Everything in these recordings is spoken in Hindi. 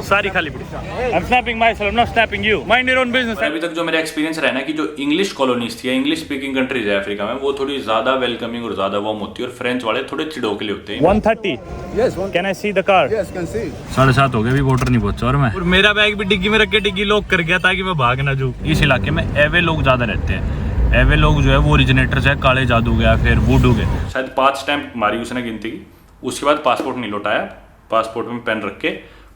सारी खाली पड़ी। I'm snapping myself, I'm not snapping you. Mind your own business. अभी तक जो मेरा एक्सपीरियंस रहा ना कि जो इंग्लिश कॉलोनीज थी या इंग्लिश स्पीकिंग कंट्रीज है अफ्रीका में, वो थोड़ी ज्यादा वेलकमिंग और ज्यादा वार्म होती है, और फ्रेंच वाले थोड़े चिड़ोकले होते हैं। 130. Yes, Can I see the car? yes, can see. 7:30 हो गए, अभी वोटर नहीं पहुंचा और मैं, और मेरा बैग भी डिग्गी में रख के डिग्गी लॉक कर गया ताकि मैं भाग ना जाऊं। इस इलाके में एवे लोग ज्यादा रहते हैं। एवे लोग जो है वो ओरिजिनेटर्स है काले जादू के या फिर वुडू के। शायद 5 स्टैम्प मारी उसने गिनती की, उसके बाद पासपोर्ट नहीं लौटाया, पासपोर्ट में पेन रख के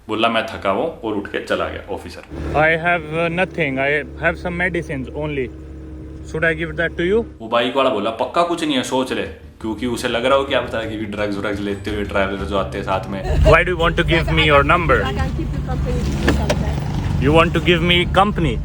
बोला मैं थका हूँ और उठ के चला गया officer. I have nothing, I have some medicines only. Should I give that to you? वो बाइक वाला बोला पक्का कुछ नहीं है, सोच ले, क्योंकि उसे लग रहा हो क्या पता है कि ड्रग्स व्रग्स लेते हुए ट्रैवलर जो आते हैं साथ में। Why do you want to give me your number? I can keep you company. You want to give me company?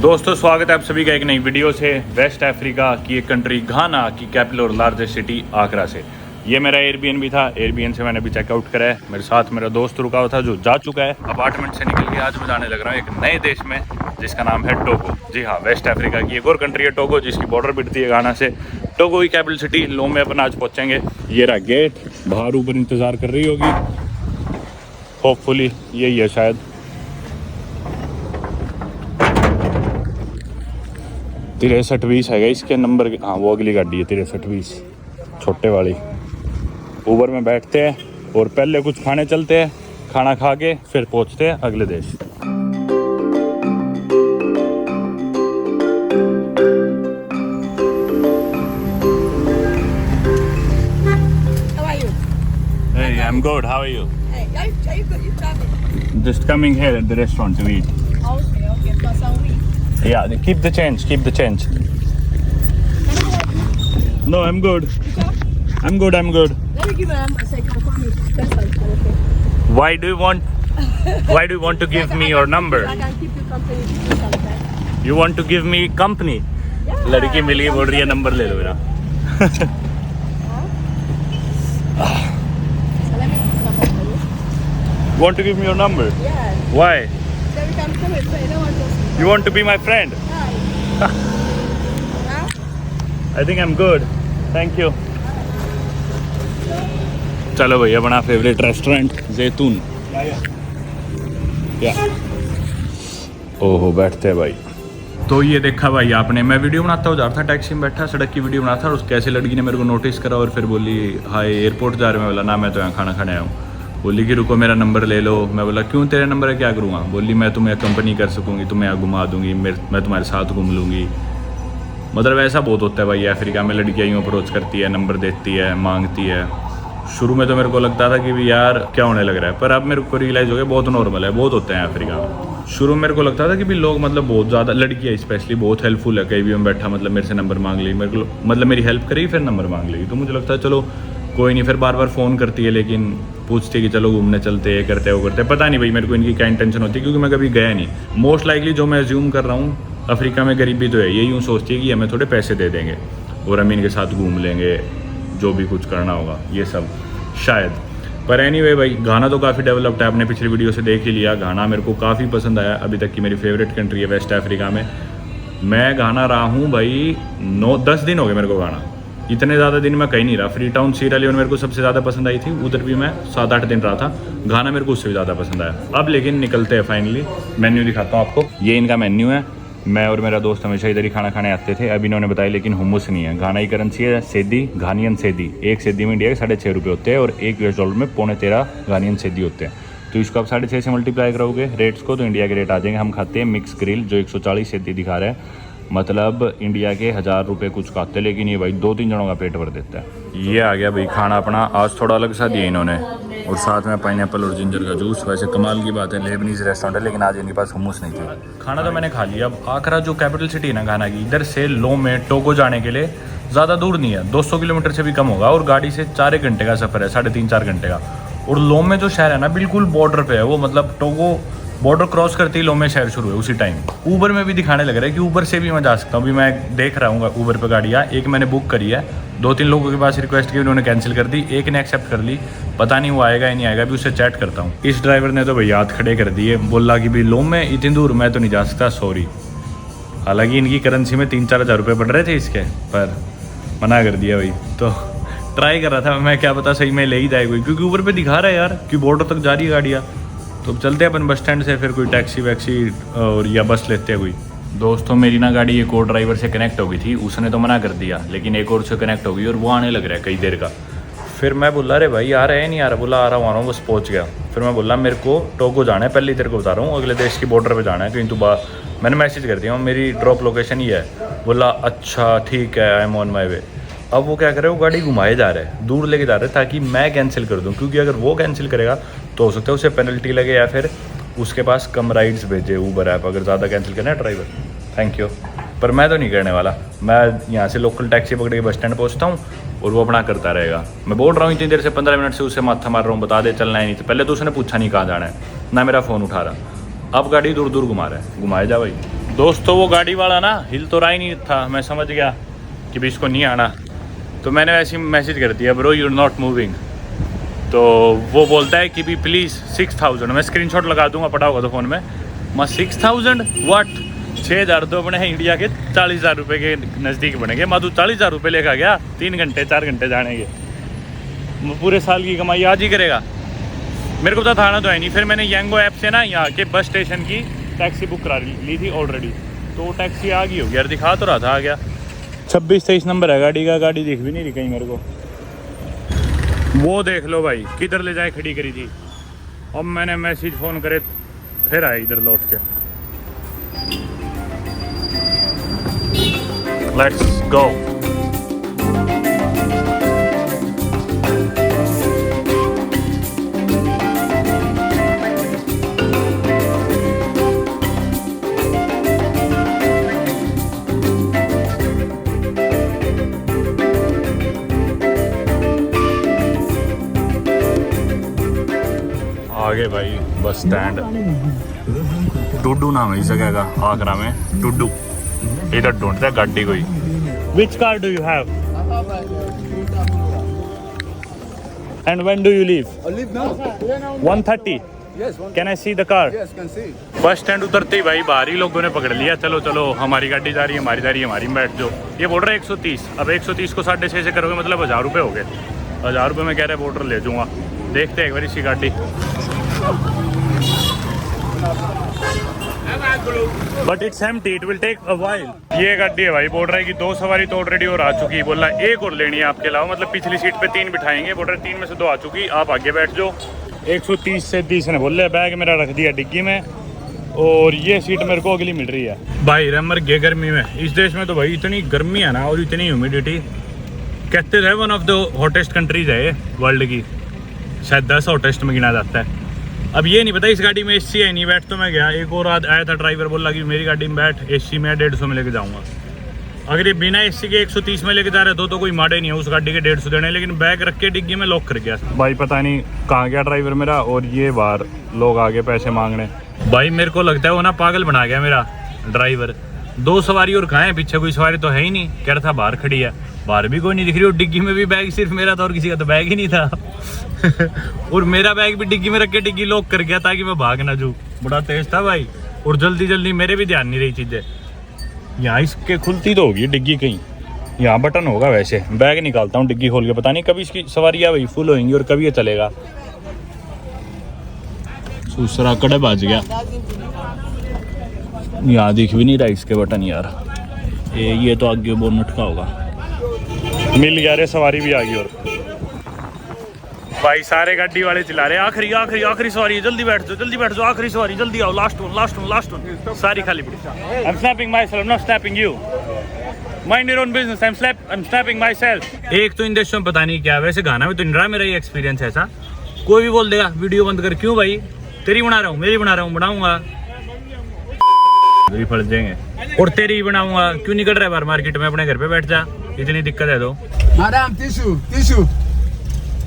दोस्तों स्वागत है आप सभी का एक नई वीडियो से। वेस्ट अफ्रीका की एक कंट्री घाना की कैपिटल और लार्जेस्ट सिटी आगरा से। ये मेरा एयरबीएनबी था, एयरबीएन से मैंने अभी चेकआउट करा है। मेरे साथ मेरा दोस्त रुका हुआ था जो जा चुका है। अपार्टमेंट से निकल के आज मैं जाने लग रहा हूँ एक नए देश में जिसका नाम है टोगो। जी हाँ, वेस्ट अफ्रीका की एक और कंट्री है टोगो जिसकी बॉर्डर बिटती है घाना से। टोगो की कैपिटल सिटी लोमे अपन आज पहुँचेंगे। ये रहा गेट, बाहर ऊपर इंतज़ार कर रही होगी, होपफुली यही है शायद। 6320 है इसके नंबर। हाँ वो अगली गाड़ी है 6320 छोटे वाली। ऊबर में बैठते हैं और पहले कुछ खाने चलते हैं, खाना खा के फिर पहुंचते हैं अगले देश। How are you? Hey, I'm good. How are you? Hey, are you good? You traveling? Just coming here at the restaurant to eat. Okay, plus a week. Yeah, keep the change. Keep the change. No, I'm good. I'm good. I'm good. Let me give you a number so you can call me special. Okay. Why do you want to give me your number? I can keep you company sometimes. You want to give me company? Yeah. लड़की मिली बोल रही है नंबर ले लो मेरा। So let me come up for you. Want to give me your number? Yeah. Why? So we can come and play. No one goes. You want to be my friend? Hi. Now? I think I'm good. Thank you. चलो भाई अपना फेवरेट रेस्टोरेंट जैतून। या ओहो बैठते हैं भाई। तो ये देखा भाई आपने, मैं वीडियो बनाता हुआ जा रहा था, टैक्सी में बैठा सड़क की वीडियो बनाता था, और कैसे लड़की ने मेरे को नोटिस करा और फिर बोली हाय एयरपोर्ट जा रहे हैं। मैं बोला ना मैं तो यहाँ खाना खाने आया हूँ। बोली कि रुको मेरा नंबर ले लो। मैं बोला क्यों, तेरा नंबर है क्या करूँगा। बोली मैं तुम्हें कंपनी कर सकूँगी, तुम्हें यहाँ घुमा दूँगी, मैं तुम्हारे साथ घूम लूँगी। मतलब ऐसा बहुत होता है भाई अफ्रीका में, लड़कियाँ यूँ अप्रोच करती है, नंबर देती है, मांगती है। शुरू में तो मेरे को लगता था कि भी यार क्या होने लग रहा है, पर अब मेरे को रियलाइज़ हो गया बहुत नॉर्मल है, बहुत होते हैं अफ्रीका में। शुरू में मेरे को लगता था कि भी लोग मतलब बहुत ज़्यादा, लड़कियाँ स्पेशली बहुत हेल्पफुल है। कहीं भी मैं बैठा मतलब मेरे से नंबर मांग ली, मेरे को मतलब मेरी हेल्प करी फिर नंबर मांग ली। तो मुझे लगता है चलो कोई नहीं, फिर बार बार फ़ोन करती है लेकिन पूछती है कि चलो घूमने चलते हैं, करते वो करते हैं। पता नहीं भाई मेरे को इनकी क्या इंटेंशन होती है, क्योंकि मैं कभी गया नहीं। मोस्ट लाइकली जो मैं अज्यूम कर रहा हूँ, अफ्रीका में गरीबी तो है, ये यूँ सोचती है कि हमें थोड़े पैसे दे देंगे और हम इनके साथ घूम लेंगे, जो भी कुछ करना होगा ये सब शायद। पर एनीवे भाई घाना तो काफ़ी डेवलप्ड है, आपने पिछली वीडियो से देख ही लिया। घाना मेरे को काफ़ी पसंद आया, अभी तक की मेरी फेवरेट कंट्री है वेस्ट अफ्रीका में। मैं घाना रहा हूँ भाई 9-10 दिन हो गए मेरे को घाना। इतने ज़्यादा दिन मैं कहीं नहीं रहा। फ्री टाउन सीरा लियोन मेरे को सबसे ज़्यादा पसंद आई थी, उधर भी मैं 7-8 दिन रहा था। घाना मेरे को उससे भी ज़्यादा पसंद आया। अब लेकिन निकलते हैं फाइनली। मेन्यू दिखाता हूँ आपको, ये इनका मेन्यू है। मैं और मेरा दोस्त हमेशा इधर ही खाना खाने आते थे, अब इन्होंने बताया लेकिन हुम्मस नहीं है। घाना की करेंसी है सेदी, घानियन सेदी। एक सेदी में इंडिया के 6.5 रुपये होते हैं और $1 में 13.25 घानियन सेदी होते हैं। तो इसको आप 6.5 से मल्टीप्लाई करोगे रेट्स को तो इंडिया के रेट आ जाएंगे। हम खाते हैं मिक्स ग्रिल जो 140 सेदी दिखा रहा है, मतलब इंडिया के 1000 रुपये कुछ खाते हैं, लेकिन ये भाई 2-3 जनों का पेट भर देता है। ये आ गया भाई खाना अपना, आज थोड़ा अलग सा दिया इन्होंने, और साथ में पाइनएप्पल और जिंजर का जूस। वैसे कमाल की बात है लेबनीज रेस्टोरेंट है, लेकिन आज इनके पास हुम्मस नहीं थी। खाना तो मैंने खा लिया। अब आगरा जो कैपिटल सिटी है ना घाना की, इधर से लोमे टोगो जाने के लिए ज़्यादा दूर नहीं है, 200 किलोमीटर से भी कम होगा, और गाड़ी से 4 घंटे का सफ़र है, 3.5-4 घंटे का। और लोमे जो शहर है ना बिल्कुल बॉर्डर पे है वो, मतलब टोगो बॉर्डर क्रॉस करते ही लोमे शहर शुरू है उसी टाइम। ऊबर में भी दिखाने लग रहा है कि ऊबर से भी मैं जा सकता हूँ। अभी मैं देख रहा हूँ ऊबर पे गाड़ियाँ, एक मैंने बुक करी है, 2-3 लोगों के पास रिक्वेस्ट की, उन्होंने कैंसिल कर दी, एक ने एक्सेप्ट कर ली, पता नहीं वो आएगा या नहीं आएगा, अभी उससे चैट करता हूँ। इस ड्राइवर ने तो भाई याद खड़े कर दिए, बोला कि भाई लोमे इतनी दूर मैं तो नहीं जा सकता, सॉरी। हालांकि इनकी करेंसी में 3-4 हज़ार रुपये पड़ रहे थे इसके, पर मना कर दिया भाई। तो ट्राई कर रहा था मैं, क्या पता सही में ले ही जाए कोई, क्योंकि ऊपर पे दिखा रहा है यार कि बॉर्डर तक जा रही है गाड़ियाँ। तो चलते हैं अपन बस स्टैंड से, फिर कोई टैक्सी वैक्सी और या बस लेते हैं कोई। दोस्तों मेरी ना गाड़ी एक और ड्राइवर से कनेक्ट हो गई थी, उसने तो मना कर दिया, लेकिन एक और से कनेक्ट हो गई और वो आने लग रहा है कई देर का। फिर मैं बोला अरे भाई आ रहा है नहीं आ रहा, बोला आ रहा हूँ बस पहुँच गया। फिर मैं बोला मेरे को टोगो जाना है, पहले तेरे को बता रहा हूँ, अगले देश की बॉर्डर पे जाना है कहीं। तो मैंने मैसेज कर दिया मेरी ड्रॉप लोकेशन ही है। बोला अच्छा ठीक है, आई एम ऑन माई वे। अब वो क्या करे, वो गाड़ी घुमाए जा रहे हैं, दूर लेके जा रहे हैं ताकि मैं कैंसिल कर दूँ, क्योंकि अगर वो कैंसिल करेगा तो हो सकता है उसे पेनल्टी लगे या फिर उसके पास कम राइड्स भेजे ऊबर ऐप, अगर ज़्यादा कैंसिल करना है ड्राइवर। थैंक यू, पर मैं तो नहीं करने वाला। मैं यहाँ से लोकल टैक्सी पकड़ के बस स्टैंड पहुँचता हूँ और वो अपना करता रहेगा। मैं बोल रहा हूँ इतनी देर से 15 मिनट से उससे माथा मार रहा हूँ, बता दे चलना है नहीं तो। पहले तो उसने पूछा नहीं कहाँ जाना है, ना मेरा फ़ोन उठा रहा, अब गाड़ी दूर दूर घुमा रहा है। घुमाए जा भाई। दोस्तों वो गाड़ी वाला ना हिल तो रहा ही नहीं था, मैं समझ गया कि भाई इसको नहीं आना, तो मैंने वैसे ही मैसेज कर दिया bro you are not moving. तो वो बोलता है कि भी प्लीज़ 6000, मैं स्क्रीनशॉट लगा दूंगा, पड़ा होगा तो फ़ोन में। मैं 6000 वाट, 6000 तो अपने इंडिया के 40,000 रुपये के नज़दीक बनेंगे। मैं तू 40,000 रुपये लेकर गया 3 घंटे 4 घंटे जाने के, पूरे साल की कमाई आज ही करेगा। मेरे को तो थाना तो है नहीं। फिर मैंने यांगो ऐप से ना यहाँ के बस स्टेशन की टैक्सी बुक करा ली थी ऑलरेडी, तो वो टैक्सी आ गई होगी यार, दिखा तो रहा था आ गया। 26-23 नंबर है गाड़ी का, गाड़ी दिख भी नहीं रही कहीं मेरे को। वो देख लो भाई किधर ले जाए खड़ी करी थी। अब मैंने मैसेज फ़ोन करे फिर आए इधर लौट के। Let's go. आगे भाई बस स्टैंड, टुड्डू नाम है इस जगह का, आगरा में टुड्डू। इधर ढूंढते हैं गाड़ी कोई। Which car do you have and when do you leave? Leave now? 1:30। Yes, one. Can I see the car? Yes, can see. Bus stand उतरते ही भाई बाहरी लोगों ने पकड़ लिया, चलो चलो हमारी गाड़ी जा रही है, हमारी जा रही है, हमारी में बैठ जाओ। ये बोल रहे 130, अब 130 को 6.5 से करोगे मतलब 1000 रुपये हो गए। 1000 रुपये में कह रहे बॉर्डर ले जाऊँगा। देखते हैं एक बार इसकी गाड़ी। But it's empty, it will take a while. ये गाड़ी है भाई बॉर्डर की, 2 सवारी तो ऑलरेडी और आ चुकी है। बोला एक और लेनी है आपके अलावा, मतलब पिछली सीट पे 3 बिठाएंगे, बॉर्डर 3 में से 2 आ चुकी, आप आगे बैठ जाओ। 130 से 30 ने बोल रहे, बैग मेरा रख दिया डिग्गी में और ये सीट मेरे को अगली मिल रही है। भाई रमर गे गर्मी में, इस देश में तो भाई इतनी गर्मी है ना और इतनी ह्यूमिडिटी, कहते थे one of the hottest countries है ये वर्ल्ड की, शायद 10 हॉटेस्ट में गिना जाता है। अब ये नहीं पता इस गाड़ी में एसी है नहीं। बैठ तो मैं गया, एक और आया था ड्राइवर, बोला कि मेरी गाड़ी में बैठ, एसी में 150 में लेके जाऊंगा। अगर ये बिना एसी के 130 में लेके जा रहे तो कोई माड़े नहीं है उस गाड़ी के 150 देने, लेकिन बैग रख के डिग्गी में लॉक कर गया। भाई पता नहीं कहाँ गया ड्राइवर मेरा, और ये बाहर लोग आगे पैसे मांगने। भाई मेरे को लगता है वो ना पागल बना गया मेरा ड्राइवर। 2 सवारी और कहाँ है, पीछे कोई सवारी तो है ही नहीं, कह रहा था बाहर खड़ी है, बाहर भी कोई नहीं दिख रही, और डिग्गी में भी बैग सिर्फ मेरा था और किसी का तो बैग ही नहीं था। और मेरा बैग भी डिग्गी में रख के डिग्गी लॉक कर गया ताकि मैं भाग ना जाऊँ। बड़ा तेज था भाई, और जल्दी जल्दी मेरे भी ध्यान नहीं रही चीज़ें। यहाँ इसके खुलती तो होगी डिग्गी, कहीं यहाँ बटन होगा वैसे। बैग निकालता हूँ डिग्गी खोल के, पता नहीं कभी इसकी सवारियाँ भाई फुल होंगी और कभी ये चलेगा। दूसरा कड़े बाज गया, यहाँ दिख भी नहीं रहा इसके बटन यार। ये तो आगे बोनट का होगा। मिल गया रे, सवारी भी आ गई। और भाई सारे गाड़ी वाले चिल्ला रहे आखिरी आखिरी आखिरी सवारी है, जल्दी बैठ जाओ, आखिरी सवारी जल्दी आओ, लास्ट वन। सारी खाली पड़ी। I am snapping my self, not snapping you, mind your own business, I am snapping my self. एक तो इन देशों में पता नहीं क्या, वैसे गाना में तो नहीं रहा मेरा ये एक्सपीरियंस ऐसा। कोई भी बोल देगा वीडियो बंद कर, क्यों भाई तेरी बना रहा हूँ, मेरी बना रहा हूँ, बनाऊंगा फट जाएंगे। और तेरी बनाऊंगा, क्यों निकल रहा है बाहर मार्केट में, अपने घर पे बैठ जा, इतनी दिक्कत है तो। Madam, tissue.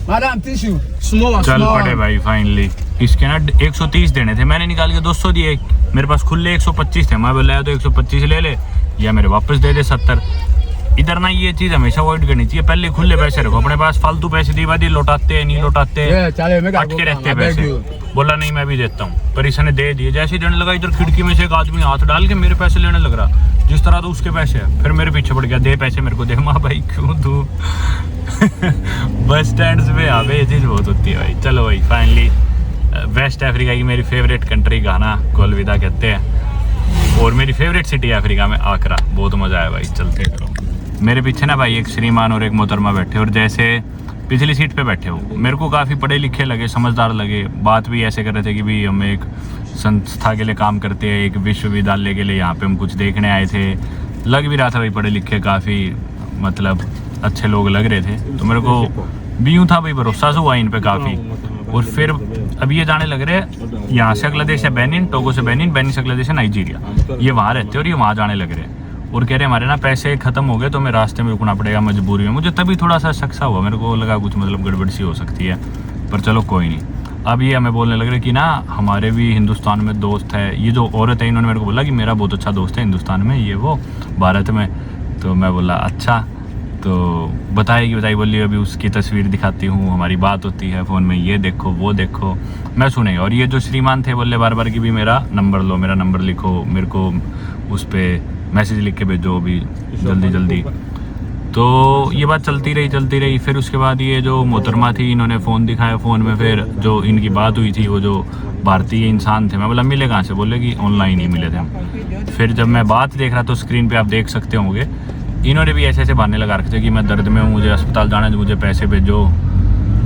Madam, tissue. Small. चल पड़े भाई फाइनली। इसके ना 130 देने थे, मैंने निकाल के 200 दिए। मेरे पास खुले 125 थे, मैं बोला तो 125 ले ले या मेरे वापस दे दे 70। इधर ना ये चीज हमेशा अवॉइड करनी चाहिए, पहले खुले पैसे रखो अपने पास, फालतू पैसे दी बादी लौटाते हैं नहीं लौटाते, अटके रहते हैं पैसे। बोला नहीं मैं भी देता हूँ, पर इसने दे दिए। जैसे देने लगा इधर खिड़की में से एक आदमी हाथ डाल के मेरे पैसे लेने लग रहा, जिस तरह तो उसके पैसे है। फिर मेरे पीछे पड़ गया, दे पैसे मेरे को दे। माँ भाई क्यों दूँ बस स्टैंड पे यहाँ पे ये चीज़ बहुत होती है भाई। चलो भाई फाइनली वेस्ट अफ्रीका की मेरी फेवरेट कंट्री घाना को अलविदा कहते हैं, और मेरी फेवरेट सिटी अफ्रीका में आकरा। बहुत मज़ा आया भाई, चलते करो। मेरे पीछे ना भाई एक श्रीमान और एक मोहतरमा बैठे, और जैसे पिछली सीट पे बैठे हो मेरे को काफ़ी पढ़े लिखे लगे, समझदार लगे। बात भी ऐसे कर रहे थे कि भाई हम एक संस्था के लिए काम करते हैं, एक विश्वविद्यालय के लिए यहाँ पे हम कुछ देखने आए थे। लग भी रहा था भाई पढ़े लिखे, काफ़ी मतलब अच्छे लोग लग रहे थे। तो मेरे को भी यूँ था भाई भरोसा से हुआ इन पे काफ़ी। और फिर अभी ये जाने लग रहे हैं, यहाँ से अगला देश है बेनिन, टोगो से बेनिन, बेनिन से अगला देश है नाइजीरिया। ये वहाँ रहते हैं और ये वहाँ जाने लग रहे हैं, और कह रहे हमारे ना पैसे ख़त्म हो गए तो हमें रास्ते में रुकना पड़ेगा मजबूरी में। मुझे तभी थोड़ा सा शक सा हुआ, मेरे को लगा कुछ मतलब गड़बड़ सी हो सकती है, पर चलो कोई नहीं। अब ये हमें बोलने लग रहे कि ना हमारे भी हिंदुस्तान में दोस्त है। ये जो औरत है इन्होंने मेरे को बोला कि मेरा बहुत अच्छा दोस्त है हिंदुस्तान में, ये वो भारत में। तो मैं बोला अच्छा, तो बताइए। बोली अभी उसकी तस्वीर दिखाती हूँ, हमारी बात होती है फ़ोन में, ये देखो वो देखो, मैं सुने। और ये जो श्रीमान थे बोले बार बार कि भी मेरा नंबर लो, मेरा नंबर लिखो, मेरे को उस पर मैसेज लिख के भेजो अभी जल्दी जल्दी। तो ये बात चलती रही। फिर उसके बाद ये जो मोहतरमा थी इन्होंने फ़ोन दिखाया, फ़ोन में फिर जो इनकी बात हुई थी वो जो भारतीय इंसान थे। मैं बोला मिले कहाँ से? बोले कि ऑनलाइन ही मिले थे हम। फिर जब मैं बात देख रहा तो स्क्रीन पे आप देख सकते होंगे इन्होंने भी ऐसे बहाने लगा रखे थे कि मैं दर्द में हूँ, मुझे अस्पताल जाना है, मुझे पैसे भेजो,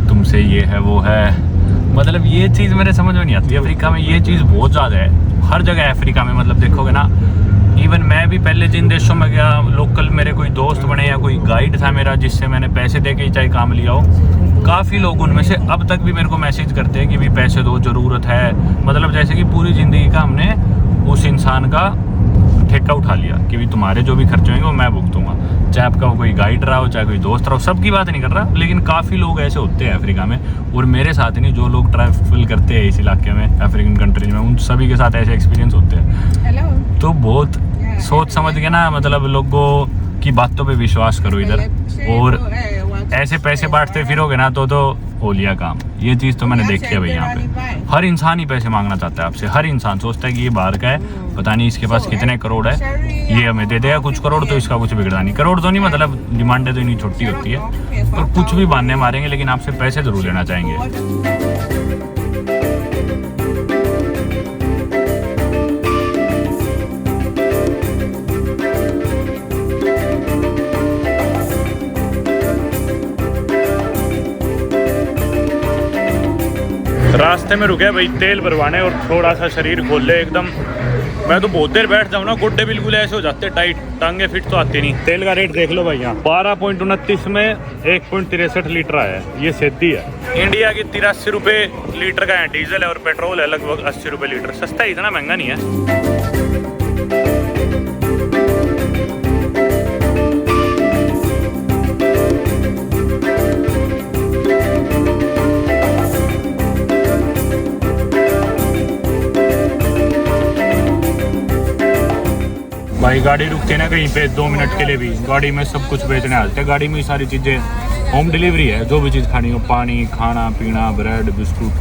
तुमसे ये है वो है। मतलब ये चीज़ मेरे समझ में नहीं आती। अफ्रीका में ये चीज़ बहुत ज़्यादा है, हर जगह अफ्रीका में। मतलब देखोगे ना, इवन मैं भी पहले जिन देशों में गया, लोकल मेरे कोई दोस्त बने या कोई गाइड था मेरा जिससे मैंने पैसे दे के ही चाहे काम लिया हो, काफ़ी लोग उनमें से अब तक भी मेरे को मैसेज करते हैं कि भी पैसे दो, ज़रूरत है। मतलब जैसे कि पूरी ज़िंदगी का हमने उस इंसान का ठेका उठा लिया कि भी तुम्हारे जो भी खर्चे होंगे वो मैं भुगतूंगा, चाहे आपका कोई गाइड रहा हो, चाहे कोई दोस्त रहा हो। सबकी बात नहीं कर रहा, लेकिन काफ़ी लोग ऐसे होते हैं अफ्रीका में। और मेरे साथ नहीं, जो लोग ट्रैवल करते हैं इस इलाके में, अफ्रीकन कंट्रीज में, उन सभी के साथ ऐसे एक्सपीरियंस होते हैं। तो बहुत सोच समझ के ना, मतलब लोगों की बातों पे विश्वास करो इधर। और ऐसे पैसे बांटते फिरोगे ना तो ओलिया काम। ये चीज़ तो मैंने देखी है भाई। यहाँ पे हर इंसान ही पैसे मांगना चाहता है आपसे। हर इंसान सोचता है कि ये बाहर का है, पता नहीं इसके पास कितने करोड़ है, ये हमें दे देगा कुछ करोड़ तो इसका कुछ बिगड़ा नहीं। करोड़ तो नहीं, मतलब डिमांडें तो इतनी छोटी होती है, और कुछ भी बहाने मारेंगे लेकिन आपसे पैसे जरूर लेना चाहेंगे। रास्ते में रुके भाई तेल भरवाने और थोड़ा सा शरीर खोल ले एकदम। मैं तो बहुत देर बैठ जाऊँ ना, गोड्डे बिल्कुल ऐसे हो जाते टाइट, टांगे फिट तो आती नहीं। तेल का रेट देख लो भाई, यहाँ 12.29 में 1.63 लीटर आया है, ये सीधी है। इंडिया की 83 रुपये लीटर का है डीजल है, और पेट्रोल है लगभग 80 रुपये लीटर। सस्ता है, इतना महंगा नहीं है। भाई गाड़ी रुकती है ना कहीं पे 2 मिनट के लिए भी, गाड़ी में सब कुछ बेचने आते हैं। गाड़ी में सारी चीज़ें होम डिलीवरी है, जो भी चीज़ खानी हो, पानी, खाना पीना, ब्रेड, बिस्कुट,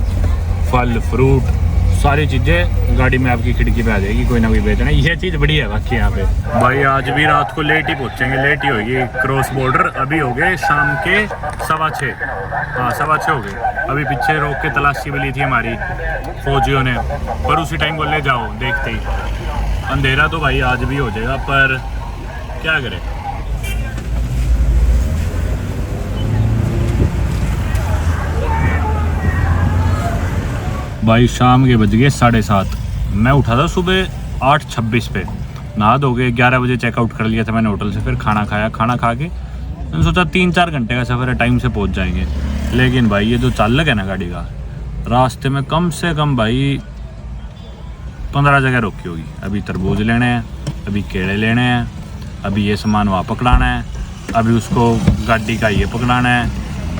फल, फ्रूट, सारी चीज़ें गाड़ी में आपकी खिड़की पे आ जाएगी, कोई ना कोई बेचना। ये चीज़ बढ़िया है बाकी यहाँ पे। भाई आज भी रात को लेट ही पहुँचेंगे, लेट ही होगी क्रॉस बॉर्डर। अभी हो गए शाम के 6:15, हाँ 6:15 हो गए। अभी पीछे रोक के तलाशी भी ली थी हमारी फौजियों ने, पर उसी टाइम बोले जाओ, देखते ही अंधेरा तो भाई आज भी हो जाएगा, पर क्या करें। भाई शाम के बज गए 7:30। मैं उठा था सुबह 8:26 पे, नहा धो के 11 बजे चेकआउट कर लिया था मैंने होटल से। फिर खाना खाया, खाना खा के मैंने सोचा 3-4 घंटे का सफ़र है, टाइम से पहुंच जाएंगे। लेकिन भाई ये जो चालक है ना गाड़ी का, रास्ते में कम से कम भाई 15 जगह रोकी होगी। अभी तरबूज लेने हैं, अभी केले लेने हैं, अभी ये सामान वहाँ पकड़ाना है, अभी उसको गाड़ी का ये पकड़ाना है,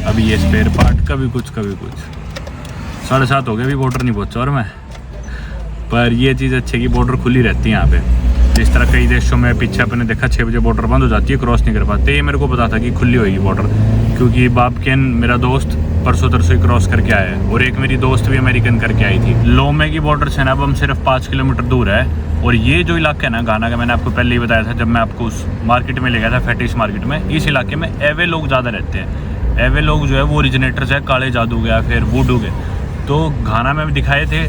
अभी ये स्पेयर पार्ट, कभी कुछ कभी कुछ। 7:30 हो गए, अभी बॉर्डर नहीं पहुँचा और मैं। पर ये चीज़ अच्छी कि बॉर्डर खुली रहती है यहाँ पे। जिस तरह कई देशों में पीछे अपने देखा 6 बजे बॉर्डर बंद हो जाती है, क्रॉस नहीं कर पाते। ये मेरे को पता था कि खुली होगी बॉर्डर, क्योंकि बाबकेन मेरा दोस्त परसों तरसों ही क्रॉस करके आया है, और एक मेरी दोस्त भी अमेरिकन करके आई थी। लोमे की बॉर्डर से ना अब हम सिर्फ 5 किलोमीटर दूर है। और ये जो इलाका है ना घाना का, मैंने आपको पहले ही बताया था जब मैं आपको उस मार्केट में ले गया था, फेटिश मार्केट में। इस इलाके में एवे लोग ज़्यादा रहते हैं। एवे लोग जो है वो ओरिजिनेटर्स है काले जादू के या फिर वुडू के। तो घाना में भी दिखाए थे।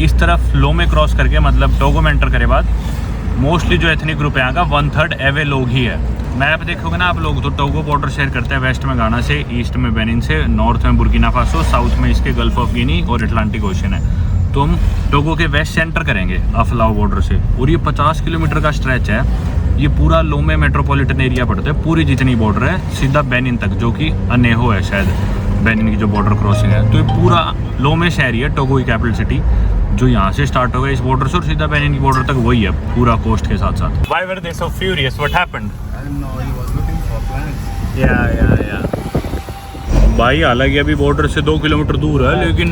इस तरफ लोमे क्रॉस करके मतलब टोगो में एंटर करे बाद मोस्टली जो एथनिक ग्रुप है यहाँ का 1/3 एवे लोग ही है। मैप देखोगे ना आप लोग तो टोगो बॉर्डर शेयर करते हैं वेस्ट में घाना से, ईस्ट में बेनिन से, नॉर्थ में बुर्किना फासो, साउथ में इसके गल्फ ऑफ गिनी और अटलांटिक ओशन है। तो हम टोगो के वेस्ट से एंटर करेंगे अफलाओ बॉर्डर से, और ये 50 किलोमीटर का स्ट्रेच है। ये पूरा लोमे मेट्रोपॉलिटन एरिया पड़ता है, पूरी जितनी बॉर्डर है सीधा बेनिन तक, जो कि अनेहो है शायद बेनिन की जो बॉर्डर क्रॉसिंग है। तो ये पूरा लोमे शहर ही है, टोगो की कैपिटल सिटी, जो यहाँ से स्टार्ट हो गया इस बॉर्डर से और सीधा बेनिन की बॉर्डर तक वही है पूरा कोस्ट के साथ साथ। Why were they so furious? What happened? I don't know. He was looking for plants. या भाई हालांकि अभी बॉर्डर से 2 किलोमीटर दूर है, लेकिन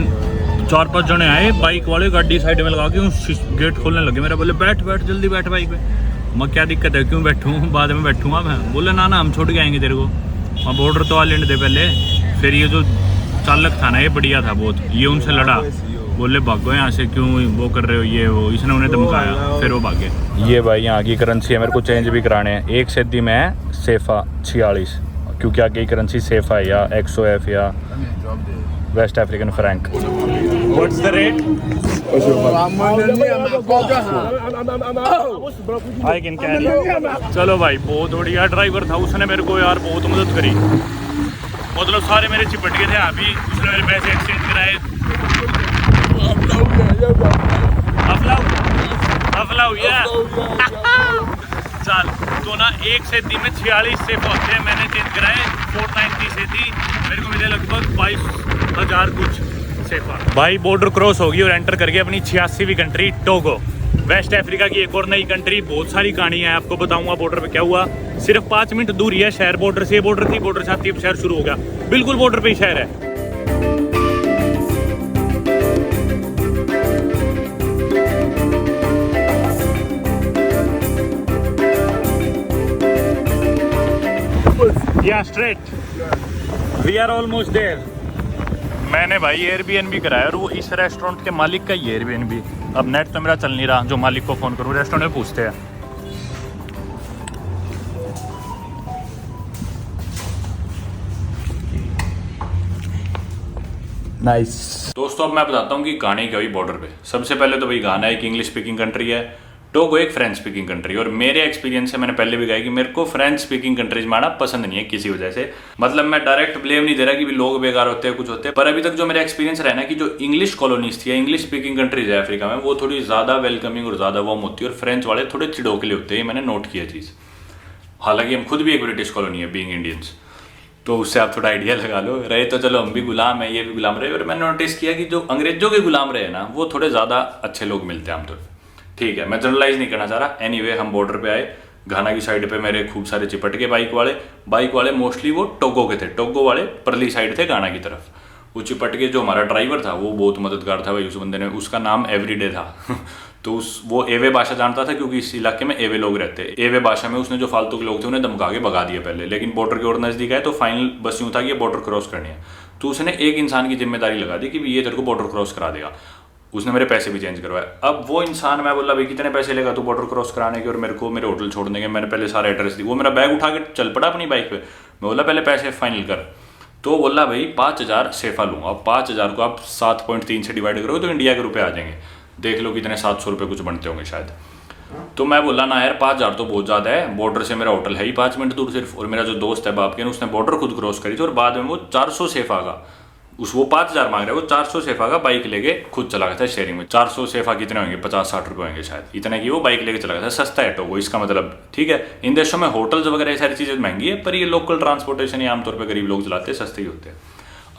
4-5 जने आए बाइक वाले, गाड़ी साइड में लगा के उस गेट खोलने लगे। मेरा बोले बैठ जल्दी बैठ बाइक पे। मैं क्या दिक्कत है, क्यों बैठूँ, बाद में बैठूँगा मैं। बोले ना हम छोड़ के आएंगे तेरे को। मैं बॉर्डर तो आ लेने दे पहले। फिर ये जो चालक था ना ये बढ़िया था बहुत, ये उनसे लड़ा, बोले भागो यहाँ से, क्यों वो कर रहे हो ये वो, इसने उन्हें धमकाया, फिर वो भागे। ये भाई यहाँ की करेंसी है, मेरे को चेंज भी कराने हैं। 1 सिद्धि में है सेफा 46, क्योंकि आगे की करेंसी सेफा है या XOF या west African franc. What's the rate? I can carry. चलो भाई बहुत बढ़िया ड्राइवर था, उसने मेरे को यार बहुत मदद करी। मतलब सारे मेरे चिपट गए थे, अभी उसने मेरे पैसे एक्सचेंज कराए। अफलाऊ या चल तो ना 1 सिद्धि में 46 से पहुंचे हैं, मैंने चेंज कराए 490 से थी, मेरे को मिले लगभग 22,000 कुछ सेफा। भाई बॉर्डर क्रॉस होगी और एंटर करके अपनी 86वीं कंट्री टोगो, वेस्ट अफ्रीका की एक और नई कंट्री। बहुत सारी कहानी है, आपको बताऊंगा बॉर्डर पे क्या हुआ। सिर्फ 5 मिनट दूर ही है शहर बॉर्डर से। बॉर्डर थी, बॉर्डर से आती है शहर शुरू हो गया, बिल्कुल बॉर्डर पे ही शहर है। Yeah, straight. We are almost there. मैंने भाई एयरबीएनबी कराया और वो इस रेस्टोरेंट के मालिक का ही एयरबीएनबी। अब नेट तो मेरा चल नहीं रहा, जो मालिक को फ़ोन करूँ रेस्टोरेंट में पूछते हैं। नाइस। दोस्तों अब मैं बताता हूँ कि गाने क्या हुई बॉर्डर पे। सबसे पहले तो भाई गाना एक इंग्लिश स्पीकिंग कंट्री है, टोगो एक फ्रेंच स्पीकिंग कंट्री। और मेरे एक्सपीरियंस से मैंने पहले भी कहा कि मेरे को फ्रेंच स्पीकिंग कंट्रीज में आना पसंद नहीं है किसी वजह से। मतलब मैं डायरेक्ट ब्लेम नहीं दे रहा कि भी लोग बेकार होते हैं कुछ होते हैं, पर अभी तक जो मेरा एक्सपीरियंस रहा ना कि जो इंग्लिश कॉलोनीज थी या इंग्लिश स्पीकिंग कंट्रीज है अफ्रीका में, वो थोड़ी ज़्यादा वेलकमिंग और ज़्यादा वार्म होती है, और फ्रेंच वाले थोड़े चिड़ोकले होते हैं, मैंने नोट किया चीज़। हालांकि हम खुद भी एक ब्रिटिश कॉलोनी है बीइंग इंडियंस, तो उससे आप थोड़ा आइडिया लगा लो। रहे तो चलो हम भी गुलाम है, ये भी गुलाम रहे। और मैंने नोटिस किया कि जो अंग्रेजों के गुलाम रहे ना वो थोड़े ज़्यादा अच्छे लोग मिलते हैं आमतौर पर। ठीक है, मैं जनरलाइज नहीं करना चाह रहा। एनीवे हम बॉर्डर पे आए, घाना की साइड पे मेरे खूब सारे चिपट के बाइक वाले मोस्टली वो टोगो के थे, टोगो वाले परली साइड थे गाना की तरफ। वो चिपट के जो हमारा ड्राइवर था वो बहुत मददगार था भाई, उस बंदे ने, उसका नाम एवरीडे था तो वो एवे भाषा जानता था, क्योंकि इस इलाके में एवे लोग रहते हैं। एवे भाषा में उसने जो फालतू के लोग थे उन्हें धमका के भगा दिया पहले, लेकिन बॉर्डर की ओर नजदीक आए तो फाइनल बस यूँ था कि ये बॉर्डर क्रॉस करनी है। तो उसने एक इंसान की जिम्मेदारी लगा दी कि ये तेरे को बॉर्डर क्रॉस करा देगा। उसने मेरे पैसे भी चेंज करवाए। अब वो इंसान, मैं बोला भाई कितने पैसे लेगा तू बॉर्डर क्रॉस कराने के और मेरे को मेरे होटल छोड़ने के। मैंने पहले सारा एड्रेस दी, वो मेरा बैग उठा के चल पड़ा अपनी बाइक पे। मैं बोला पहले पैसे फाइनल कर, तो बोला भाई 5,000 सेफा लूँगा। अब 5,000 को आप 7.3 से डिवाइड करोगे तो इंडिया के रुपए आ जाएंगे, देख लो कितने 700 रुपये कुछ बनते होंगे शायद। तो मैं बोला ना यार 5,000 तो बहुत ज़्यादा है, बॉर्डर से मेरा होटल है ही 5 मिनट दूर सिर्फ, और मेरा जो दोस्त है बाप के उसने बॉर्डर खुद क्रॉस करी थी और बाद में वो 400 सेफा का, वो 5,000 मांग रहा है, वो 400 सेफा का बाइक लेके खुद चला गया था शेयरिंग में। 400 सेफा कितने होंगे, 50-60 रुपये होंगे शायद, इतने की वो बाइक लेके चला गया था। सस्ता है टोगो, इसका मतलब ठीक है। इन देशों में होटल्स वगैरह ये सारी चीज़ें महंगी है, पर ये लोकल ट्रांसपोर्टेशन ही आमतौर पर गरीब लोग चलाते हैं, सस्ते ही होते हैं।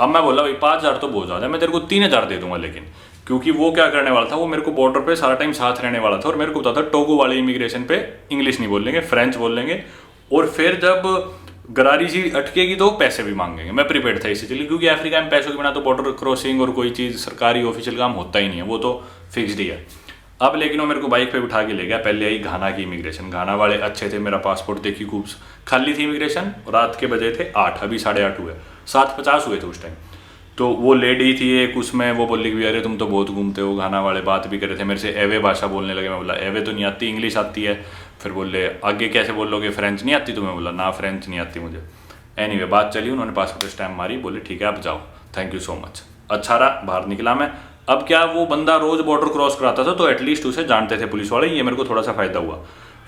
अब मैं बोला भाई 5,000 तो बहुत ज़्यादा है, मैं तेरे को 3,000 दे दूंगा। लेकिन क्योंकि वो क्या करने वाला था, वो मेरे को बॉर्डर पे सारा टाइम साथ रहने वाला था और मेरे को पता था टोगो वाले इमिग्रेशन पे इंग्लिश नहीं बोलेंगे, फ्रेंच बोल लेंगे, और फिर जब गरारी सी अटकेगी तो पैसे भी मांगेंगे। मैं प्रिपेयर था इसी चलिए, क्योंकि अफ्रीका में पैसों के बिना तो बॉर्डर क्रॉसिंग और कोई चीज़ सरकारी ऑफिशियल काम होता ही नहीं है, वो तो फिक्स्ड ही है। अब लेकिन वो मेरे को बाइक पे उठा के ले गया। पहले आई घाना की इमिग्रेशन, घाना वाले अच्छे थे, मेरा पासपोर्ट देखी खूब खाली थी इमिग्रेशन, रात के बजे थे 8, अभी 8:30 हुए, 7:50 हुए थे उस टाइम। तो वो लेडी थी एक, उसमें वो बोली कि अरे तुम तो बहुत घूमते हो, घाना वाले बात भी कर रहे थे मेरे से, एवे भाषा बोलने लगे। मैं बोला एवे तो नहीं आती, इंग्लिश आती है। फिर बोले आगे कैसे बोलोगे, फ्रेंच नहीं आती तुम्हें? बोला ना फ्रेंच नहीं आती मुझे। एनीवे बात चली, उन्होंने पासपोर्ट स्टैम्प मारी, बोले ठीक है आप जाओ, थैंक यू सो मच। अच्छा रहा, बाहर निकला मैं। अब क्या वो बंदा रोज बॉर्डर क्रॉस कराता था तो एटलीस्ट उसे जानते थे पुलिस वाले, ये मेरे को थोड़ा सा फायदा हुआ।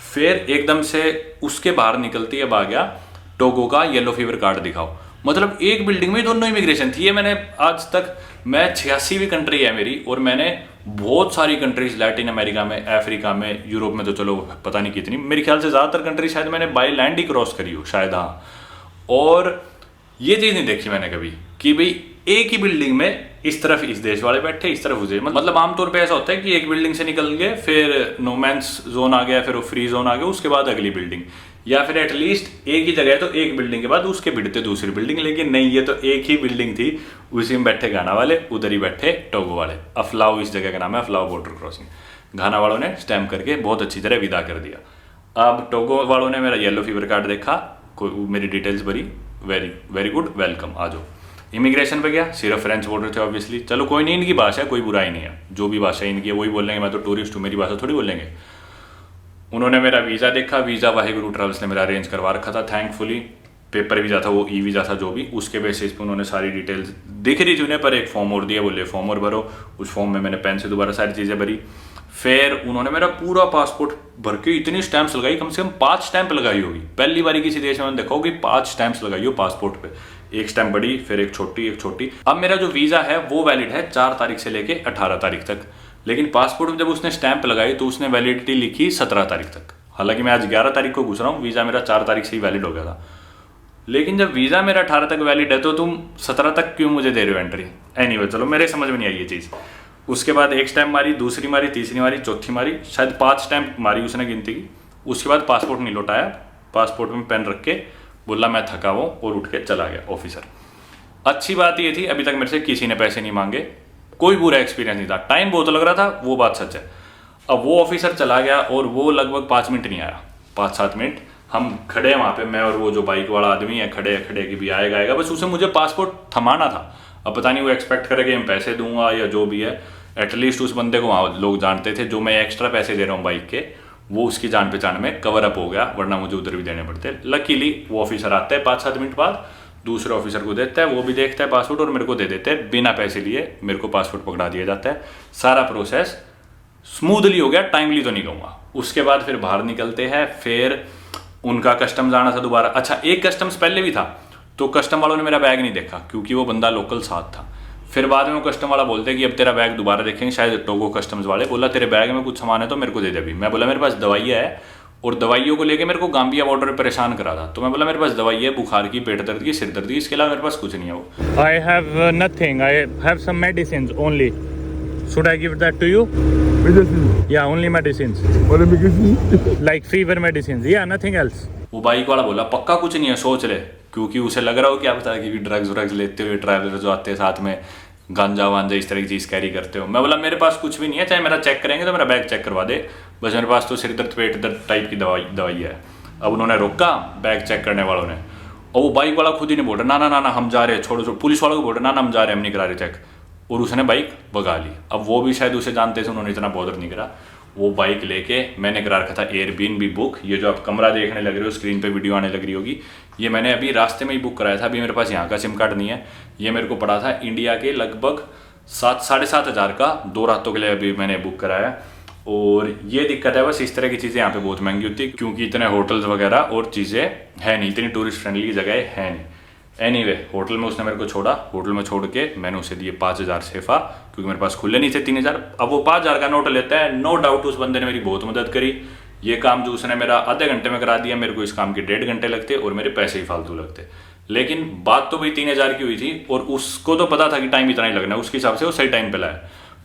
फिर एकदम से उसके बाहर निकलती है, आ गया टोगो का येलो फीवर कार्ड दिखाओ। मतलब एक बिल्डिंग में दोनों इमिग्रेशन थी। ये मैंने आज तक, मैं 86वीं कंट्री है मेरी, और मैंने बहुत सारी कंट्रीज लैटिन अमेरिका में, अफ्रीका में, यूरोप में तो चलो पता नहीं कितनी, मेरे ख्याल से ज़्यादातर कंट्री शायद मैंने बाई लैंड ही क्रॉस करी हो शायद, हाँ। और ये चीज़ नहीं देखी मैंने कभी कि भाई एक ही बिल्डिंग में इस तरफ इस देश वाले बैठे, इस तरफ उस देश, मतलब आमतौर पे ऐसा होता है कि एक बिल्डिंग से निकल गए, फिर नो मैंस जोन आ गया, फिर वो फ्री जोन आ गया, उसके बाद अगली बिल्डिंग, या फिर एटलीस्ट एक ही जगह है तो एक बिल्डिंग के बाद उसके भिड़ते दूसरी बिल्डिंग। लेकिन नहीं, ये तो एक ही बिल्डिंग थी, उसी में बैठे घाना वाले, उधर ही बैठे टोगो वाले। अफलाओ इस जगह का नाम है, अफलाओ बॉर्डर क्रॉसिंग। घाना वालों ने स्टैम्प करके बहुत अच्छी तरह विदा कर दिया। अब टोगो वालों ने मेरा येलो फीवर कार्ड देखा, मेरी डिटेल्स भरी, वेरी वेरी गुड, वेलकम, आ जाओ। इमिग्रेशन पे गया, सिर्फ फ्रेंच बोल रहे थे ऑब्वियसली, चलो कोई नहीं, इनकी भाषा है, कोई बुराई नहीं है, जो भी भाषा इनकी है वही बोलेंगे, मैं तो टूरिस्ट हूँ, मेरी भाषा थोड़ी बोलेंगे। उन्होंने मेरा वीज़ा देखा, वीज़ा वाहिगुरु ट्रैवल्स ने मेरा अरेंज करवा रखा था, थैंकफुली। पेपर वीज़ा था वो, ई वीज़ा था जो भी, उसके बेसिस पे उन्होंने सारी डिटेल्स दिख रही थी उन्हें, पर एक फॉर्म और दिया, बोले फॉर्म और भरो। उस फॉर्म में मैंने पेन से दोबारा सारी चीज़ें भरी। फिर उन्होंने मेरा पूरा पासपोर्ट भर के इतनी स्टैंप्स लगाई, कम से कम 5 स्टैंप लगाई होगी। पहली बारी किसी देश में मैंने देखा होगी 5 स्टैंप्स लगाई हो पासपोर्ट पे, एक स्टैंप बड़ी, फिर एक छोटी, एक छोटी। अब मेरा जो वीज़ा है वो वैलिड है 4 तारीख से लेके 18 तारीख तक, लेकिन पासपोर्ट में जब उसने स्टैंप लगाई तो उसने वैलिडिटी लिखी 17 तारीख तक। हालांकि मैं आज 11 तारीख को घुस रहा हूँ, वीज़ा मेरा 4 तारीख से ही वैलिड हो गया था। लेकिन जब वीज़ा मेरा 18 तक वैलिड है तो तुम 17 तक क्यों मुझे दे रहे हो एंट्री? एनीवे चलो, मेरे समझ में नहीं आई ये चीज़। उसके बाद एक स्टैंप मारी, दूसरी मारी, तीसरी मारी, चौथी मारी, शायद 5 स्टैंप मारी उसने गिनती की। उसके बाद पासपोर्ट नहीं लौटाया, पासपोर्ट में पेन रख के बोला मैं थका हुआ, और उठ के चला गया ऑफिसर। अच्छी बात ये थी अभी तक मेरे से किसी ने पैसे नहीं मांगे, कोई बुरा एक्सपीरियंस नहीं था। टाइम बहुत लग रहा था, वो बात सच है। अब वो ऑफिसर चला गया और वो लगभग 5 मिनट नहीं आया, 5-7 मिनट हम खड़े हैं वहाँ पे, मैं और वो जो बाइक वाला आदमी है खड़े कि भी आएगा, बस उसे मुझे पासपोर्ट थमाना था। अब पता नहीं वो एक्सपेक्ट करे कि मैं पैसे दूंगा या जो भी है, एटलीस्ट उस बंदे को वहाँ लोग जानते थे, जो मैं एक्स्ट्रा पैसे दे रहा हूँ बाइक के, वो उसकी जान पहचान में कवर अप हो गया, वरना मुझे उधर भी देने पड़ते। लकीली वो ऑफिसर आता है 5-7 मिनट बाद, दूसरे ऑफिसर को देता है, वो भी देखता है पासपोर्ट और मेरे को दे देते हैं, बिना पैसे लिए मेरे को पासपोर्ट पकड़ा दिया जाता है। सारा प्रोसेस स्मूथली हो गया, टाइमली तो नहीं कहूँगा। उसके बाद फिर बाहर निकलते हैं, फिर उनका कस्टम्स आना था दोबारा। अच्छा, एक कस्टम्स पहले भी था, तो कस्टम वालों ने मेरा बैग नहीं देखा क्योंकि वो बंदा लोकल साथ था। फिर बाद में वो कस्टम वाला बोलते कि अब तेरा बैग दोबारा देखेंगे, शायद टोगो कस्टम्स वाले, बोला तेरे बैग में कुछ सामान है तो मेरे को दे दे अभी। मैं बोला मेरे पास दवाइयाँ है, और दवाइयों को लेके मेरे को गाम्बिया बॉर्डर पे परेशान करा था, तो मैं बोला मेरे पास दवाई है बुखार की, पेट दर्द की, सिर दर्द की, इसके अलावा मेरे पास कुछ नहीं है। वो I have nothing. I have some medicines only. Should I give that to you? Medicine. Yeah, only medicines. What a medicine? Like fever medicines. Yeah, nothing else. वो बाइक वाला बोला पक्का कुछ नहीं है, सोच ले, क्योंकि उसे लग रहा हो क्या पता कि ड्रग्स लेते हुए ट्रैवलर जो आते हैं साथ में, गांजा वांजा इस तरह की चीज़ कैरी करते हो। मैं बोला मेरे पास कुछ भी नहीं है, चाहे मेरा चेक करेंगे तो मेरा बैग चेक करवा दे, बस मेरे पास तो सिर दर्द पेट दर्द टाइप की दवाई है। अब उन्होंने रोका बैग चेक करने वालों ने, और वो बाइक वाला खुद ही नहीं बोल रहा ना ना ना हम जा रहे हैं, छोड़ो, पुलिस वालों को बोल रहे ना ना हम जा रहे हैं, हम नहीं करा रहे चेक, और उसने बाइक भगा ली। अब वो भी शायद उसे जानते थे, उन्होंने इतना बॉदर नहीं करा। वो बाइक लेके मैंने करा रखा था एयरबीएनबी बुक, ये जो आप कमरा देखने लग रहे हो, स्क्रीन पे वीडियो आने लग रही होगी, ये मैंने अभी रास्ते में ही बुक कराया था। अभी मेरे पास यहाँ का सिम कार्ड नहीं है, ये मेरे को पड़ा था इंडिया के लगभग 7-7.5 हज़ार का, 2 रातों के लिए अभी मैंने बुक कराया। और ये दिक्कत है बस, इस तरह की चीज़ें यहाँ पे बहुत महंगी होती है, क्योंकि इतने होटल्स वगैरह और चीज़ें है नहीं, इतनी टूरिस्ट फ्रेंडली जगह है नहीं। एनीवे होटल में उसने मेरे को छोड़ा, होटल में छोड़ के मैंने उसे दिए 5,000 सेफा, क्योंकि मेरे पास खुले नहीं थे 3,000। अब वो 5,000 का नोट लेता है, नो डाउट उस बंदे ने मेरी बहुत मदद करी। ये काम जो उसने मेरा आधे घंटे में करा दिया, मेरे को इस काम के 1.5 घंटे लगते और मेरे पैसे ही फालतू लगते। लेकिन बात तो भाई 3,000 की हुई थी, और उसको तो पता था कि टाइम इतना ही लगना है, उसके हिसाब से वो सही टाइम पे लाया,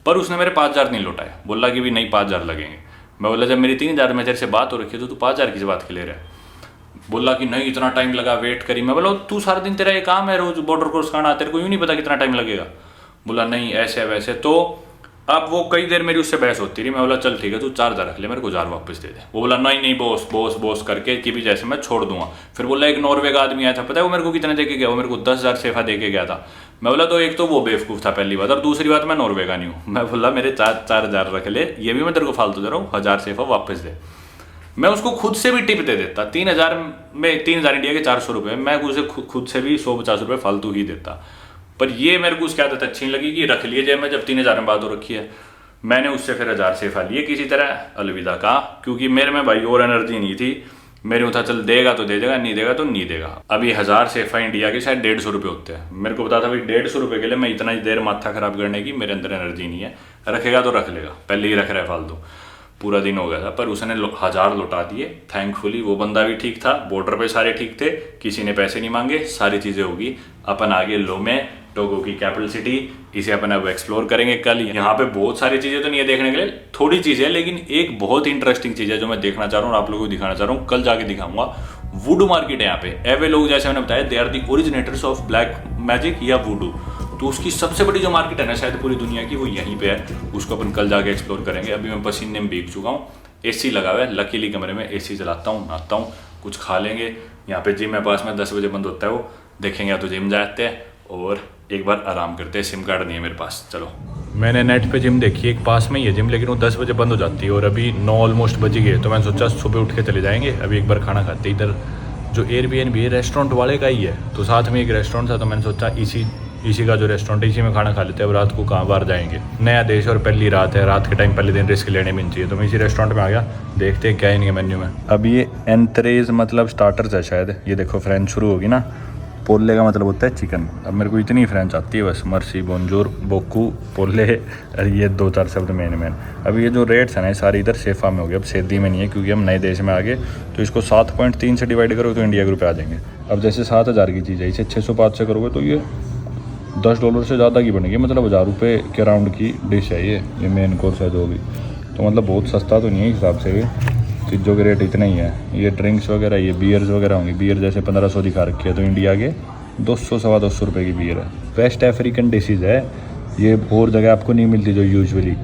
पर उसने मेरे 5,000 नहीं लौटाए, बोला कि भी नहीं 5,000 लगेंगे। मैं बोला जब मेरी 3,000 में तेरे से बात हो रखी है तो तू 5,000 की बात के ले रहा है। बोला कि नहीं इतना टाइम लगा, वेट करी। मैं बोला तू सारा दिन तेरा ये काम है रोज बॉर्डर क्रॉस करना, तेरे को यूँ नहीं पता कितना टाइम लगेगा। बोला नहीं ऐसे वैसे। तो अब वो कई देर मेरी उससे बहस होती रही। मैं बोला चल ठीक है, तू 4,000 रख ले, मेरे को 1,000 वापस दे दे। वो बोला नहीं नहीं बॉस बॉस बॉस करके कि भी जैसे मैं छोड़ दूंगा। फिर बोला एक नॉर्वे का आदमी आया था, पता है वो मेरे को कितने दे के गया? वो मेरे को 10,000 सेफा दे के गया था। मैं बोला तो एक तो वो बेवकूफ़ था पहली बात, और दूसरी बात मैं नॉर्वे का नहीं हूँ। मैं बोला मेरे 4,000 रख ले, ये भी मैं तेरे को फालतू दे रहा हूँ, 1,000 सेफा वापस दे। मैं उसको खुद से भी टिप दे देता, 3,000 में 3,000 इंडिया के 400 रुपये, मैं उसे खुद से भी 150 रुपये फालतू ही देता। पर ये मेरे को उसकी आदत अच्छी नहीं लगी कि रख लिए जेब में, जब 3,000 में बात हो रखी है। मैंने उससे फिर 1,000 सेफा लिए, किसी तरह अलविदा कहा, क्योंकि मेरे में भाई और एनर्जी नहीं थी। मेरे को था चल देगा तो दे देगा, नहीं देगा तो नहीं देगा। अभी 1,000 सेफा इंडिया के शायद 150 रुपये होते हैं। मेरे को पता था भाई 150 रुपये के लिए मैं इतना ही देर माथा खराब करने की मेरे अंदर एनर्जी नहीं है। रखेगा तो रख लेगा, पहले ही रख रहा है फालतू। पूरा दिन हो गया था, पर उसने 1,000 लौटा दिए थैंकफुली। वो बंदा भी ठीक था, बॉर्डर पे सारे ठीक थे, किसी ने पैसे नहीं मांगे, सारी चीज़ें होगी। अपन आगे लोमे, टोगो की कैपिटल सिटी, इसे अपन अब एक्सप्लोर करेंगे कल। यहाँ पे बहुत सारी चीज़ें तो नहीं है देखने के लिए, थोड़ी चीज़ें है, लेकिन एक बहुत इंटरेस्टिंग चीज़ है जो मैं देखना चाह रहा हूँ और आप लोगों को दिखाना चाह रहा हूँ। कल जाके दिखाऊंगा। वुडू मार्केट है यहाँ पे। एवे लोग जैसे मैंने बताया, they are the originators of black magic या वुडू। तो उसकी सबसे बड़ी जो मार्केट है ना शायद पूरी दुनिया की, वो यहीं पे है। उसको अपन कल जाके एक्सप्लोर करेंगे। अभी मैं पसीने में भीग चुका हूँ, एसी लगा हुआ है, लकीली कमरे में एसी चलाता हूँ, नहाता हूँ, कुछ खा लेंगे। यहाँ पे जिम है पास में, 10 बजे बंद होता है वो, देखेंगे। या तो जिम जाते हैं और एक बार आराम करते हैं। सिम कार्ड नहीं है मेरे पास। चलो, मैंने नेट पे जिम देखी है, एक पास में ही है जिम, लेकिन वो 10 बजे बंद हो जाती है और अभी 9 ऑलमोस्ट बज गए। तो मैंने सोचा सुबह उठ के चले जाएंगे। अभी एक बार खाना खाते, इधर जो एयरबीएनबी है रेस्टोरेंट वाले का ही है, तो साथ में एक रेस्टोरेंट था। तो मैंने सोचा इसी का जो रेस्टोरेंट है इसी में खाना खा लेते हैं। अब रात को कहाँ बाहर जाएंगे, नया देश और पहली रात है, रात के टाइम पहले दिन रिस्क लेने भी नहीं चाहिए। तो मैं इसी रेस्टोरेंट में आ गया, देखते हैं क्या है इनके मेन्यू में। अब ये एंट्रेज मतलब स्टार्टर्स है शायद। ये देखो फ्रेंच शुरू होगी ना, पोले का मतलब होता है चिकन। अब मेरे को इतनी फ्रेंच आती है बस, मर्सी, बोंजोर, बोकू, पोले, और ये 2-4 शब्द मेन। अब ये जो रेट्स हैं ना, सारी इधर सेफा में हो गए, अब सेदी में नहीं है क्योंकि हम नए देश में आ गए। तो इसको 7.3 से डिवाइड करो तो इंडिया के रुपये आ जाएंगे। अब जैसे 7,000 की चीज़ है, इसे 605 से करोगे तो ये $10 से ज़्यादा की बनेगी, मतलब 1,000 रुपये के राउंड की डिश है ये मेन कोर्स है जो भी। तो मतलब बहुत सस्ता तो नहीं है हिसाब से, ये चीज़ों के रेट इतने ही है। ये ड्रिंक्स वगैरह, ये बियर्स वगैरह होंगी। बियर जैसे 1500 दिखा रखी है, तो इंडिया के 200-225 रुपये की बियर है। वेस्ट अफ्रीकन डिशेज़ है ये, और जगह आपको नहीं मिलती जो यूजुअली।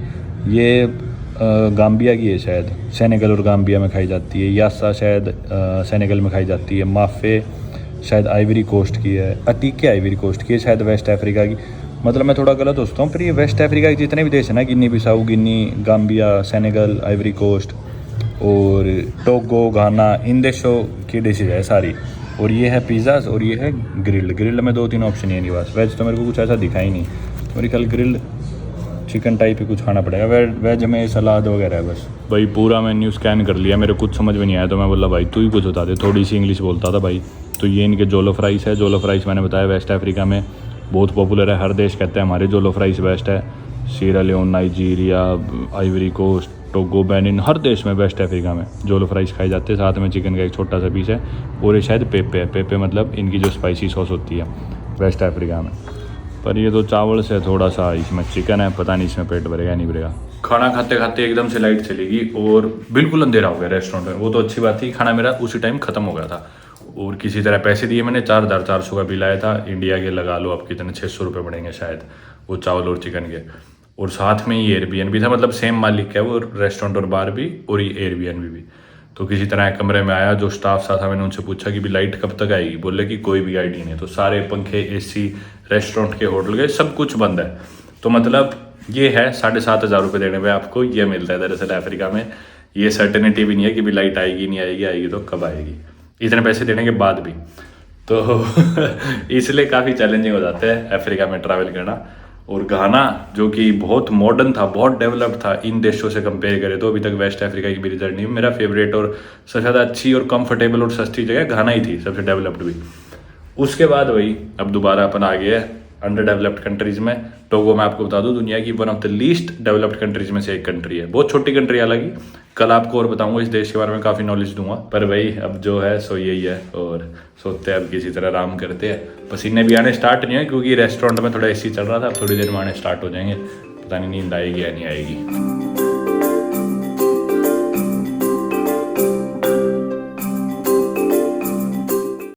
ये गाम्बिया की है शायद, सेनेगल और गाम्बिया में खाई जाती है। यासा शायद सेनेगल में खाई जाती है। माफे शायद आइवरी कोस्ट की है। अटीके आइवरी कोस्ट की है शायद, वेस्ट अफ्रीका की। मतलब मैं थोड़ा गलत सोचता हूँ, पर ये वेस्ट अफ्रीका के जितने भी देश हैं ना, गिनी बिसाऊ, गिनी, गाम्बिया, सेनेगल, आइवरी कोस्ट और टोगो, घाना, इन देशों की डिशेज है सारी। और ये है पिज़्ज़ाज और ये है ग्रिल्ड में 2-3 ऑप्शन है नहीं बस। वेज तो मेरे को कुछ ऐसा दिखा ही नहीं, मेरे ख्याल ग्रिल्ड चिकन टाइप ही कुछ खाना पड़ेगा। वेज में सलाद वगैरह है बस। भाई पूरा मेन्यू स्कैन कर लिया, मेरे कुछ समझ में नहीं आया तो मैं बोला भाई तू ही कुछ बता दे, थोड़ी सी इंग्लिश बोलता था भाई। तो ये इनके जोलोफ राइस है। जोलोफ राइस मैंने बताया वेस्ट अफ्रीका में बहुत पॉपुलर है, हर देश कहते हैं हमारे जोलोफ राइस बेस्ट है। Sierra Leone, Nigeria, Ivory Coast, Togo, Benin, हर देश में वेस्ट अफ्रीका में जोलोफ राइस खाए जाते हैं। साथ में चिकन का एक छोटा सा पीस है और ये शायद पेपे है। पेपे मतलब इनकी जो स्पाइसी सॉस होती है वेस्ट अफ्रीका में। पर ये तो चावल से थोड़ा सा, इसमें चिकन है, पता नहीं इसमें पेट भरेगा नहीं भरेगा। खाना खाते खाते एकदम से लाइट चली गई और बिल्कुल अंधेरा हो गया रेस्टोरेंट में। वो तो अच्छी बात थी, खाना मेरा उसी टाइम ख़त्म हो गया था। और किसी तरह पैसे दिए मैंने, 4,400 का बिल आया था। इंडिया के लगा लो अब कितने, 600 रुपये पड़ेंगे शायद वो चावल और चिकन के। और साथ में ये एयरबीएनबी था, मतलब सेम मालिक है वो, रेस्टोरेंट और बार भी और ये एयरबीएनबी भी। तो किसी तरह कमरे में आया, जो स्टाफ साथ था मैंने उनसे पूछा कि भी लाइट कब तक आएगी, बोले कि कोई भी आइडिया नहीं। तो सारे पंखे, एसी, रेस्टोरेंट के, होटल के सब कुछ बंद है। तो मतलब ये है 7,500 रुपये देने पे आपको ये मिलता है दरअसल अफ्रीका में। ये सर्टेनिटी भी नहीं है कि भी लाइट आएगी नहीं आएगी, आएगी तो कब आएगी, इतने पैसे देने के बाद भी। तो इसलिए काफ़ी चैलेंजिंग हो जाता है अफ्रीका में ट्रैवल करना। और घाना जो कि बहुत मॉडर्न था, बहुत डेवलप्ड था इन देशों से कंपेयर करें तो अभी तक वेस्ट अफ्रीका की मेरी जर्नी में मेरा फेवरेट और सबसे ज़्यादा अच्छी और कंफर्टेबल और सस्ती जगह घाना ही थी, सबसे डेवलप्ड भी। उसके बाद वही अब दोबारा अपन आ गए अंडर डेवलप्ड कंट्रीज़ में। टोगो मैं आपको बता दूं दुनिया की one of the least developed countries में से एक कंट्री है। बहुत छोटी कंट्री हालांकि, कल आपको और बताऊंगा इस देश के बारे में, काफ़ी नॉलेज दूंगा। पर भाई अब जो है सो यही है और सोते हैं अब किसी तरह आराम करते हैं। पसीने भी आने स्टार्ट नहीं है क्योंकि रेस्टोरेंट में थोड़ा एसी चल रहा था, थोड़ी देर में आने स्टार्ट हो जाएंगे। पता नहीं नींद आएगी या नहीं आएगी।